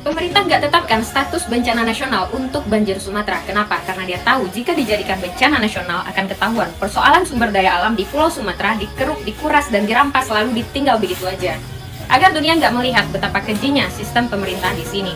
Pemerintah nggak tetapkan status bencana nasional untuk banjir Sumatera. Kenapa? Karena dia tahu jika dijadikan bencana nasional akan ketahuan persoalan sumber daya alam di Pulau Sumatera dikeruk, dikuras, dan dirampas lalu ditinggal begitu aja. Agar dunia nggak melihat betapa kejinya sistem pemerintah di sini.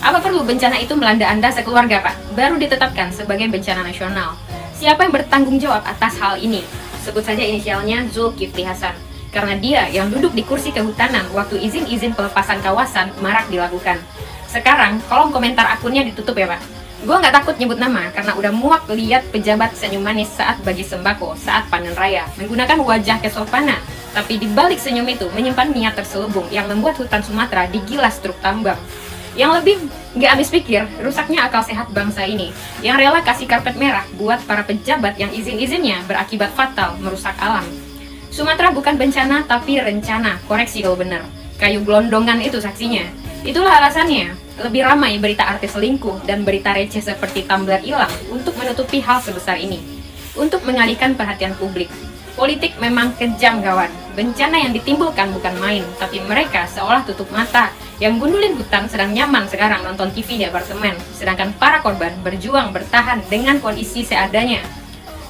Apa perlu bencana itu melanda Anda sekeluarga, Pak? Baru ditetapkan sebagai bencana nasional. Siapa yang bertanggung jawab atas hal ini? Sebut saja inisialnya Zulkifli Hasan. Karena dia yang duduk di kursi kehutanan waktu izin-izin pelepasan kawasan marak dilakukan. Sekarang, kolom komentar akunnya ditutup ya Pak. Gue nggak takut nyebut nama karena udah muak lihat pejabat senyum manis saat bagi sembako, saat panen raya, menggunakan wajah kesopanan. Tapi di balik senyum itu menyimpan niat terselubung yang membuat hutan Sumatera digilas truk tambang. Yang lebih nggak habis pikir, rusaknya akal sehat bangsa ini, yang rela kasih karpet merah buat para pejabat yang izin-izinnya berakibat fatal merusak alam. Sumatera bukan bencana tapi rencana, koreksi kalau benar. Kayu gelondongan itu saksinya. Itulah alasannya, lebih ramai berita artis selingkuh dan berita receh seperti tumbler hilang untuk menutupi hal sebesar ini. Untuk mengalihkan perhatian publik. Politik memang kejam kawan. Bencana yang ditimbulkan bukan main, tapi mereka seolah tutup mata. Yang gundulin hutan sedang nyaman sekarang nonton TV di apartemen, sedangkan para korban berjuang bertahan dengan kondisi seadanya.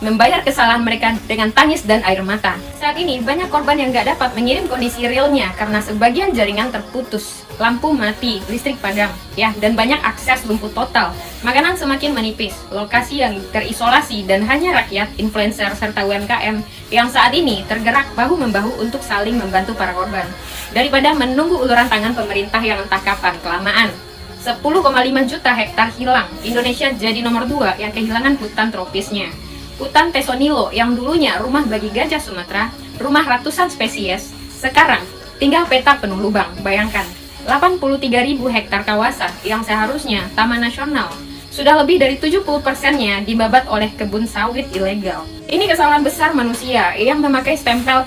Membayar kesalahan mereka dengan tangis dan air mata. Saat ini banyak korban yang gak dapat mengirim kondisi realnya karena sebagian jaringan terputus, lampu mati, listrik padam, ya, dan banyak akses lumpuh total. Makanan semakin menipis, lokasi yang terisolasi dan hanya rakyat, influencer, serta UMKM yang saat ini tergerak bahu-membahu untuk saling membantu para korban. Daripada menunggu uluran tangan pemerintah yang entah kapan kelamaan. 10,5 juta hektar hilang, Indonesia jadi nomor 2 yang kehilangan hutan tropisnya. Hutan Tesonilo yang dulunya rumah bagi gajah Sumatera, rumah ratusan spesies, sekarang tinggal peta penuh lubang. Bayangkan, 83.000 hektar kawasan yang seharusnya taman nasional, sudah lebih dari 70%-nya dibabat oleh kebun sawit ilegal. Ini kesalahan besar manusia yang memakai stempel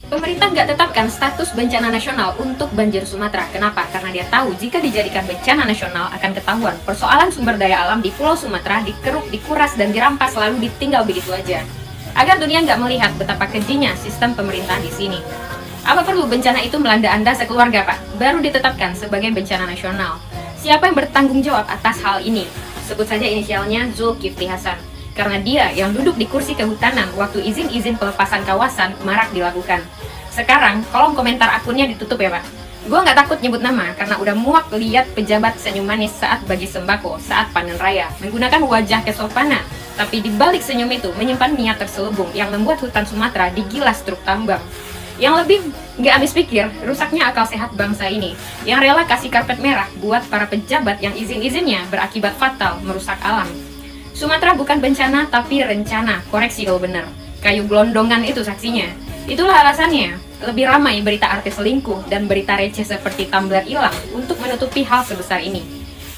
Pemerintah nggak tetapkan status bencana nasional untuk banjir Sumatera. Kenapa? Karena dia tahu jika dijadikan bencana nasional akan ketahuan persoalan sumber daya alam di Pulau Sumatera dikeruk, dikuras, dan dirampas lalu ditinggal begitu aja. Agar dunia nggak melihat betapa kejinya sistem pemerintah di sini. Apa perlu bencana itu melanda Anda sekeluarga, Pak? Baru ditetapkan sebagai bencana nasional. Siapa yang bertanggung jawab atas hal ini? Sebut saja inisialnya Zulkifli Hasan. Karena dia yang duduk di kursi kehutanan waktu izin-izin pelepasan kawasan marak dilakukan. Sekarang, kolom komentar akunnya ditutup ya, Pak. Gue nggak takut nyebut nama karena udah muak lihat pejabat senyum manis saat bagi sembako, saat panen raya, menggunakan wajah kesopanan. Tapi di balik senyum itu menyimpan niat terselubung yang membuat hutan Sumatera digilas truk tambang. Yang lebih nggak habis pikir, rusaknya akal sehat bangsa ini, yang rela kasih karpet merah buat para pejabat yang izin-izinnya berakibat fatal merusak alam. Sumatera bukan bencana tapi rencana, koreksi kalau benar. Kayu gelondongan itu saksinya. Itulah alasannya, lebih ramai berita artis selingkuh dan berita receh seperti tumbler hilang untuk menutupi hal sebesar ini.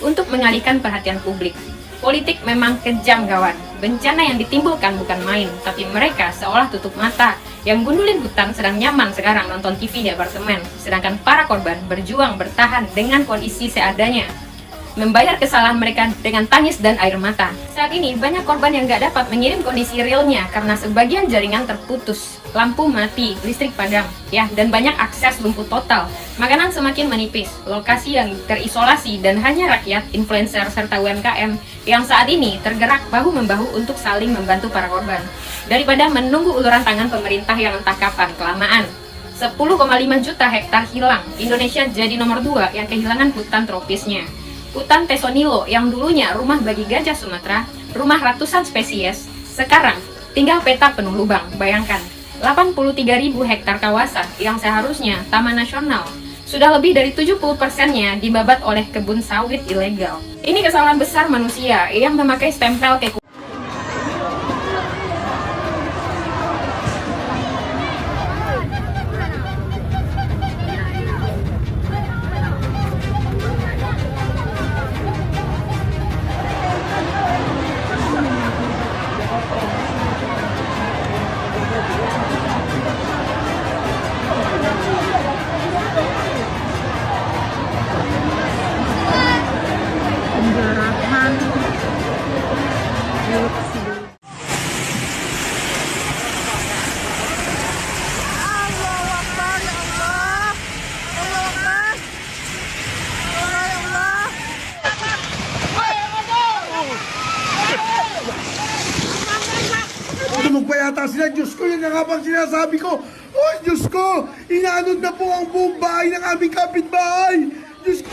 Untuk mengalihkan perhatian publik. Politik memang kejam kawan. Bencana yang ditimbulkan bukan main, tapi mereka seolah tutup mata. Yang gundulin hutan sedang nyaman sekarang nonton TV di apartemen, sedangkan para korban berjuang bertahan dengan kondisi seadanya. Membayar kesalahan mereka dengan tangis dan air mata. Saat ini banyak korban yang gak dapat mengirim kondisi realnya karena sebagian jaringan terputus, lampu mati, listrik padam, ya, dan banyak akses lumpuh total. Makanan semakin menipis, lokasi yang terisolasi dan hanya rakyat, influencer serta UMKM yang saat ini tergerak bahu-membahu untuk saling membantu para korban. Daripada menunggu uluran tangan pemerintah yang entah kapan kelamaan. 10,5 juta hektar hilang. Indonesia jadi nomor 2 yang kehilangan hutan tropisnya. Hutan Tesonilo yang dulunya rumah bagi gajah Sumatera, rumah ratusan spesies, sekarang tinggal peta penuh lubang. Bayangkan, 83.000 hektar kawasan yang seharusnya taman nasional, sudah lebih dari 70%-nya dibabat oleh kebun sawit ilegal. Ini kesalahan besar manusia yang memakai stempel kekuasaan. Magpayata sila, Diyos ko, yun ang habang sinasabi ko. Oh, Diyos ko, inaanod na po ang buong bahay ng aming kapitbahay. Diyos ko.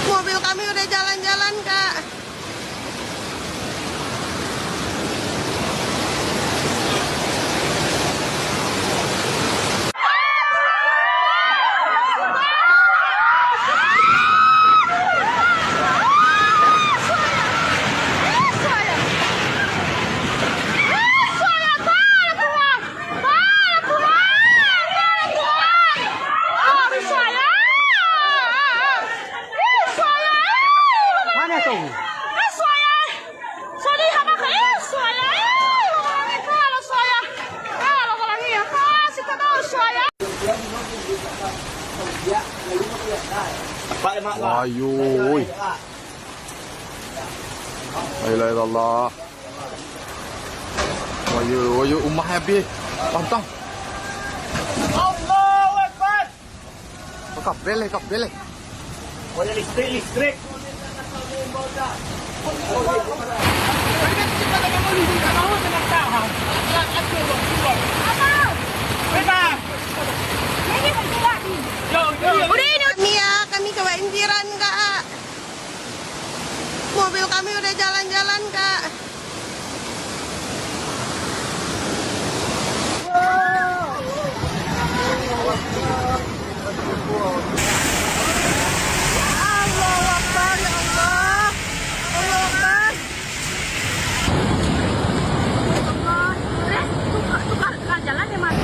Mobil kami udah jalan-jalan, Kak. Ayuy. La ilaha illallah. Oyo, umah habis. Pantang. Allahu Akbar. Kap bele. Wala listrik. Kami ya, kami kebanjiran kak. Mobil kami udah jalan-jalan kak. Allahu Akbar, ya Allah. Allahu Akbar. Tukar jalan ya mas.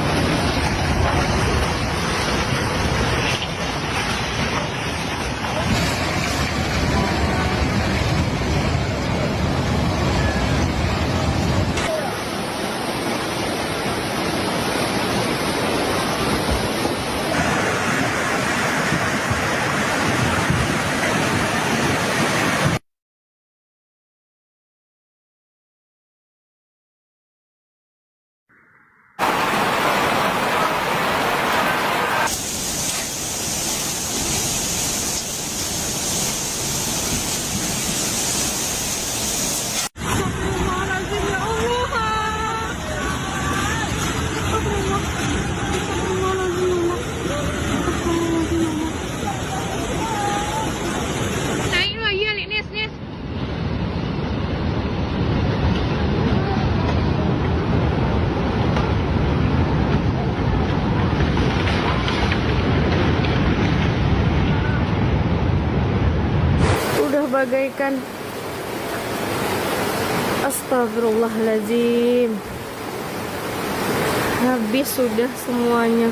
Udah bagaikan astagfirullahaladzim, habis sudah semuanya.